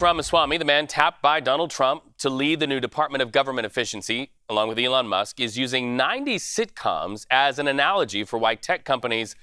Ramaswamy, the man tapped by Donald Trump to lead the new Department of Government Efficiency, along with Elon Musk, is using 90s sitcoms as an analogy for why tech companies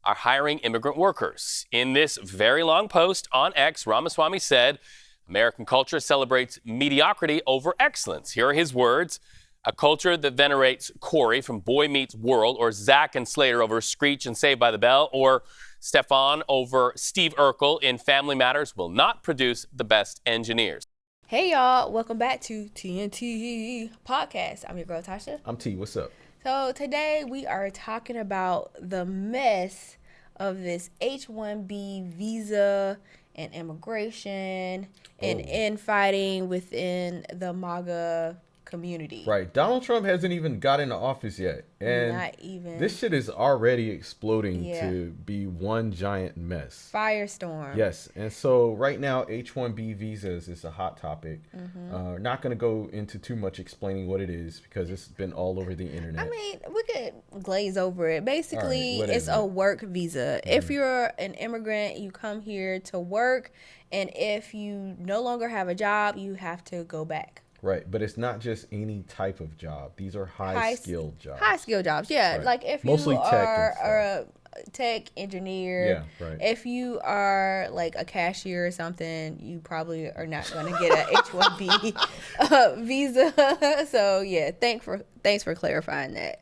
are hiring immigrant workers. In this very long post on X, Ramaswamy said, American culture celebrates mediocrity over excellence. Here are his words. A culture that venerates Corey from Boy Meets World, or Zach and Slater over Screech and Saved by the Bell, or Stefan over Steve Urkel in Family Matters will not produce the best engineers. Hey y'all, welcome back to TNT Podcast. I'm your girl Tasha. I'm T. What's up? So today we are talking about the mess of this H1B visa and immigration and infighting within the MAGA community. Right. Donald Trump hasn't even got into office yet. And not even. This shit is already exploding to be one giant mess. Firestorm. Yes. And so right now, H1B visas is a hot topic. Not going to go into too much explaining what it is because it's been all over the internet. I mean, we could glaze over it. Basically, right, it's a work visa. If you're an immigrant, you come here to work. And if you no longer have a job, you have to go back. Right, but it's not just any type of job. These are high-skilled jobs. High-skilled jobs, yeah. Right. if you Mostly are a tech engineer, right. If you are like a cashier or something, you probably are not going to get a H1B visa. So, yeah, thanks for clarifying that.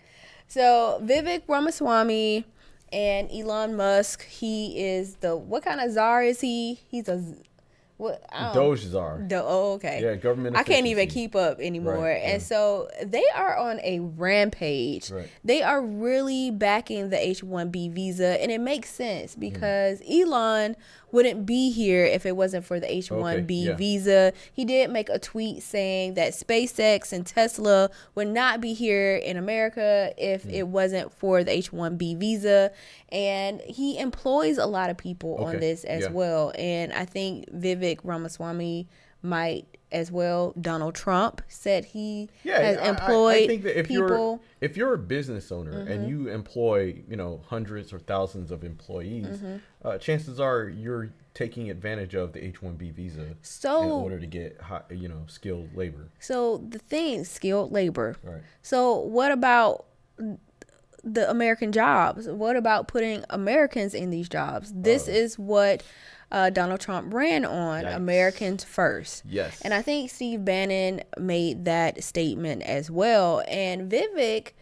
So, Vivek Ramaswamy and Elon Musk, he is what kind of czar is he? He's a... Doge czar. Okay. Yeah, government efficiency. I can't even keep up anymore. Right, and so they are on a rampage. Right. They are really backing the H1B visa. And it makes sense because Elon wouldn't be here if it wasn't for the H1B visa. He did make a tweet saying that SpaceX and Tesla would not be here in America if it wasn't for the H1B visa. And he employs a lot of people on this as well. And I think Vivek Ramaswamy might as well. Donald Trump said he has employed I think that people. If you're a business owner and you employ, hundreds or thousands of employees, chances are you're taking advantage of the H-1B visa in order to get skilled labor. So the thing, skilled labor. Right. So what about the American jobs? What about putting Americans in these jobs? This is what Donald Trump ran on. Yikes. Americans first. Yes. And I think Steve Bannon made that statement as well. And Vivek,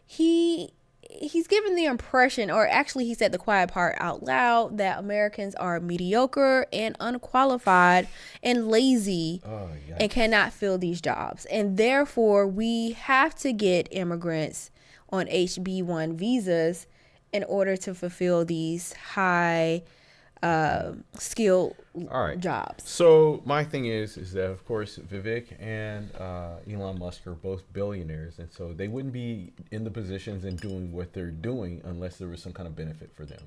he's given the impression, or actually he said the quiet part out loud, that Americans are mediocre and unqualified and lazy and cannot fill these jobs. And therefore, we have to get immigrants on HB1 visas in order to fulfill these high skilled jobs. So my thing is that of course Vivek and Elon Musk are both billionaires, and so they wouldn't be in the positions and doing what they're doing unless there was some kind of benefit for them.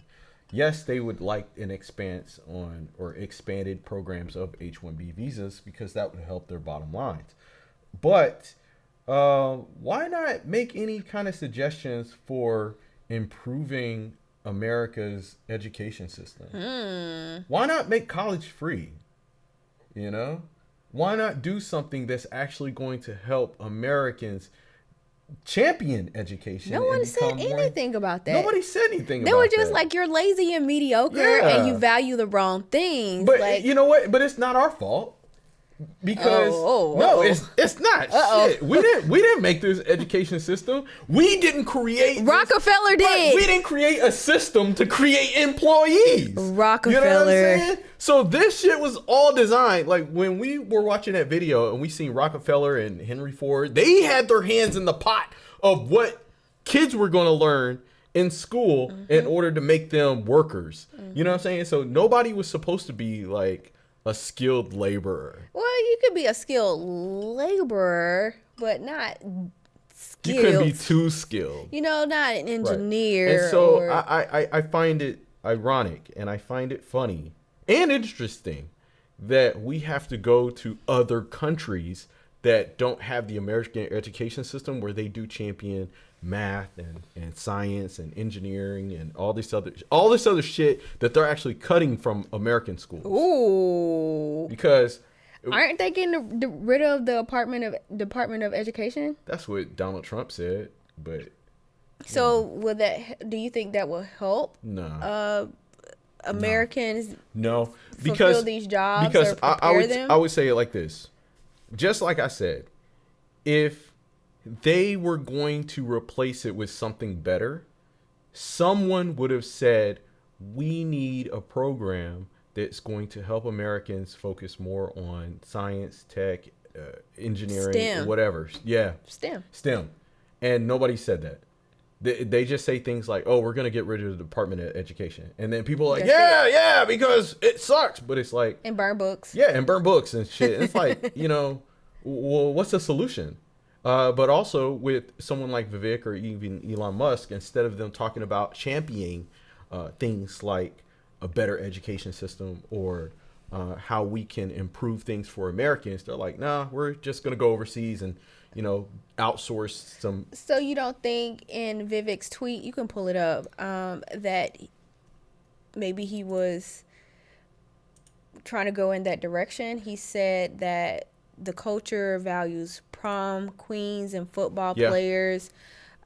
Yes, they would like an expanse on or expanded programs of H-1B visas because that would help their bottom lines. But why not make any kind of suggestions for improving America's education system? Why not make college free? Why not do something that's actually going to help Americans champion education? No one said anything about that. Nobody said anything about that. They were just like, you're lazy and mediocre and you value the wrong things. But you know what? But it's not our fault. Because it's not. Shit. We didn't make this education system. We didn't create Rockefeller did. We didn't create a system to create employees. Rockefeller. You know what I'm saying? So this shit was all designed. Like when we were watching that video and we seen Rockefeller and Henry Ford, they had their hands in the pot of what kids were going to learn in school in order to make them workers. You know what I'm saying? So nobody was supposed to be like a skilled laborer. Well, you could be a skilled laborer, but not skilled. You couldn't be too skilled. Not an engineer. Right. And so I find it ironic and I find it funny and interesting that we have to go to other countries that don't have the American education system where they do champion math and science and engineering and all this other shit that they're actually cutting from American schools. Ooh. Because Aren't they getting rid of the Department of Education? That's what Donald Trump said, but so will that? Do you think that will help? No. Americans no, fulfill these jobs or prepare them? I would say it like this. Just like I said, if they were going to replace it with something better, someone would have said, we need a program that's going to help Americans focus more on science, tech, engineering, STEM. whatever. Yeah. STEM. And nobody said that. They just say things like, oh, we're going to get rid of the Department of Education. And then people are like, yeah, because it sucks. But it's like. And burn books. Yeah, and burn books and shit. And it's like, well, what's the solution? But also with someone like Vivek or even Elon Musk, instead of them talking about championing things like a better education system or how we can improve things for Americans, they're like, nah, we're just going to go overseas and, outsource some. So you don't think in Vivek's tweet, you can pull it up, that maybe he was trying to go in that direction? He said that the culture values prom queens and football players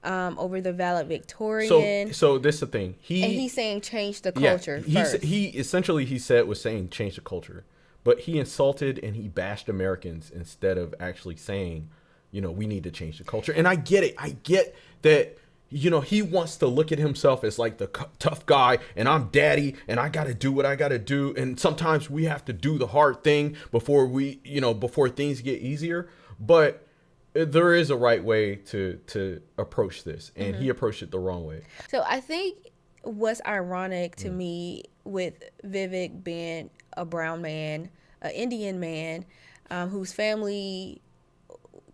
over the valedictorian. So this is the thing. He's saying change the culture first. He essentially was saying change the culture, but he insulted and he bashed Americans instead of actually saying, we need to change the culture. And I get it. I get that, he wants to look at himself as like the tough guy and I'm daddy and I got to do what I got to do. And sometimes we have to do the hard thing before before things get easier. But there is a right way to approach this. And he approached it the wrong way. So I think what's ironic to me with Vivek being a brown man, an Indian man, whose family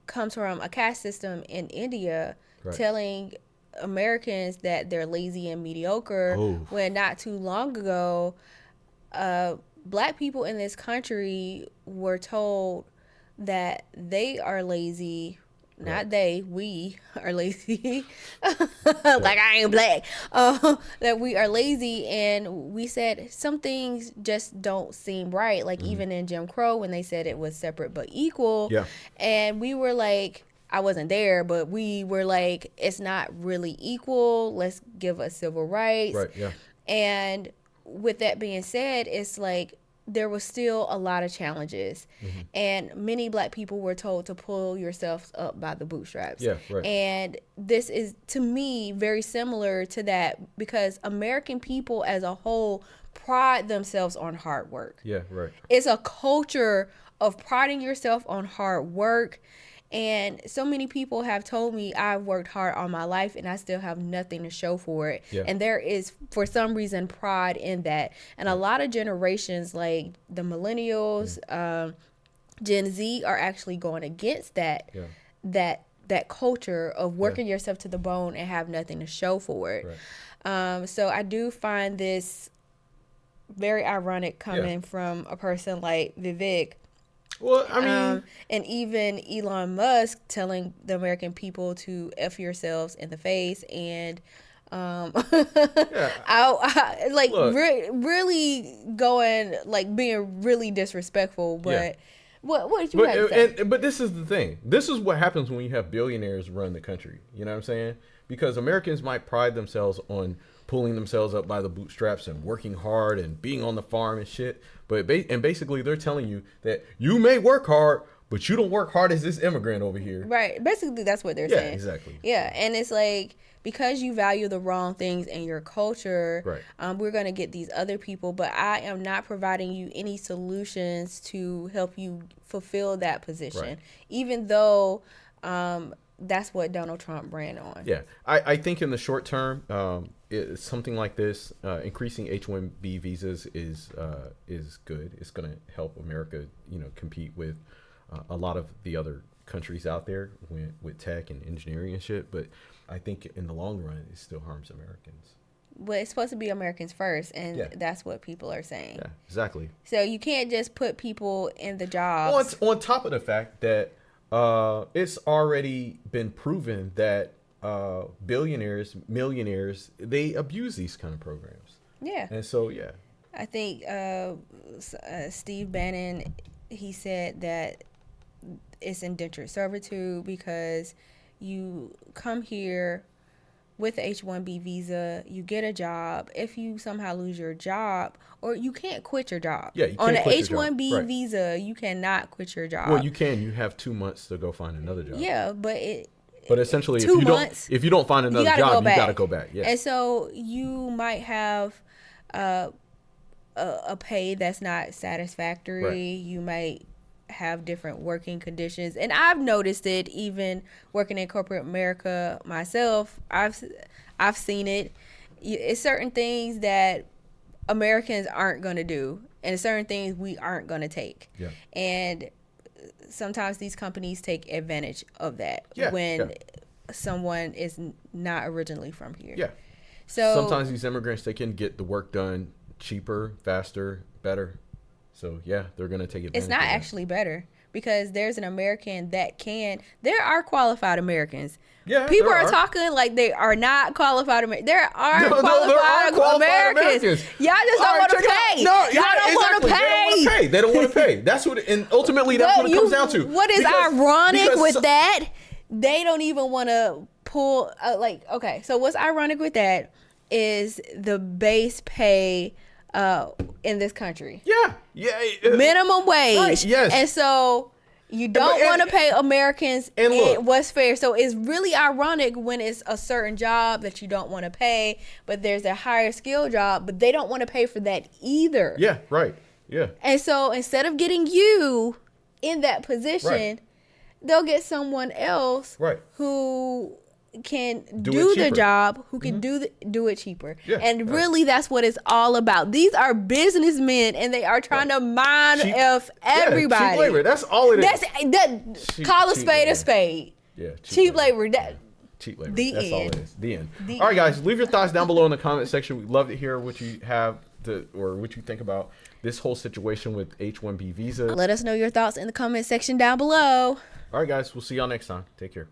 comes from a caste system in India, telling Americans that they're lazy and mediocre, when not too long ago, black people in this country were told that they are lazy. Not they, we are lazy. Like I ain't black. That we are lazy, and we said some things just don't seem right. Like even in Jim Crow, when they said it was separate but equal, and we were like, I wasn't there, but we were like, it's not really equal. Let's give us civil rights. Right. Yeah. And with that being said, it's like, there was still a lot of challenges, and many black people were told to pull yourselves up by the bootstraps. Yeah, right. And this is, to me, very similar to that, because American people as a whole pride themselves on hard work. Yeah, right. It's a culture of priding yourself on hard work. And so many people have told me I've worked hard all my life and I still have nothing to show for it. Yeah. And there is, for some reason, pride in that. And a lot of generations, like the millennials, Gen Z, are actually going against that, that culture of working yourself to the bone and have nothing to show for it. Right. So I do find this very ironic coming from a person like Vivek. Well, I mean, and even Elon Musk telling the American people to F yourselves in the face and really going, like, being really disrespectful. But what did you have to say? But this is the thing. This is what happens when you have billionaires run the country. You know what I'm saying? Because Americans might pride themselves on pulling themselves up by the bootstraps and working hard and being on the farm and shit. But basically, they're telling you that you may work hard, but you don't work hard as this immigrant over here. Right. Basically, that's what they're saying. Yeah, exactly. Yeah, and it's like, because you value the wrong things in your culture, we're going to get these other people, but I am not providing you any solutions to help you fulfill that position, even though that's what Donald Trump ran on. Yeah, I think in the short term, something like this, increasing H1B visas is good. It's going to help America, compete with a lot of the other countries out there with tech and engineering and shit. But I think in the long run, it still harms Americans. Well, it's supposed to be Americans first, and that's what people are saying. Yeah, exactly. So you can't just put people in the jobs. On top of the fact that it's already been proven that billionaires, millionaires, they abuse these kind of programs. Yeah. And so, I think Steve Bannon he said that it's indentured servitude because you come here with the H1B visa, you get a job. If you somehow lose your job, or you can't quit your job. Yeah, you can't on an quit your job. H1B Right. visa, you cannot quit your job. Well, you can. You have 2 months to go find another job. Yeah, but essentially, 2 months, if you don't find another job, you got to go back. Yeah. And so you might have a pay that's not satisfactory. Right. You might have different working conditions, and I've noticed it even working in corporate America myself. I've seen it. It's certain things that Americans aren't going to do, and certain things we aren't going to take. Yeah. And sometimes these companies take advantage of that when someone is not originally from here. Yeah. So sometimes these immigrants, they can get the work done cheaper, faster, better. So yeah, they're gonna take advantage. It's not actually better, because there's an American that can. There are qualified Americans. Yeah, people there are talking like they are not qualified Americans. There are qualified Americans. Y'all just don't want to pay. No, y'all don't want to pay. They don't want to pay. That's what, and ultimately that's what it comes down to. What is ironic with that? They don't even want to pull. Okay, so what's ironic with that is the base pay in this country. Yeah. Minimum wage. Right, yes. And so you don't want to pay Americans what's fair. So it's really ironic when it's a certain job that you don't want to pay, but there's a higher skill job, but they don't want to pay for that either. Yeah, right. Yeah. And so instead of getting you in that position, they'll get someone else who can do the job, who can do it cheaper. Yeah, and really that's what it's all about. These are businessmen, and they are trying to mine everybody. Cheap labor. That's all it is. Call a spade a spade. Yeah. Cheap labor. Cheap labor. That's all it is. The end. All right, guys, leave your thoughts down below in the comment section. We'd love to hear what you have or what you think about this whole situation with H1B visas. Let us know your thoughts in the comment section down below. All right, guys, we'll see y'all next time. Take care.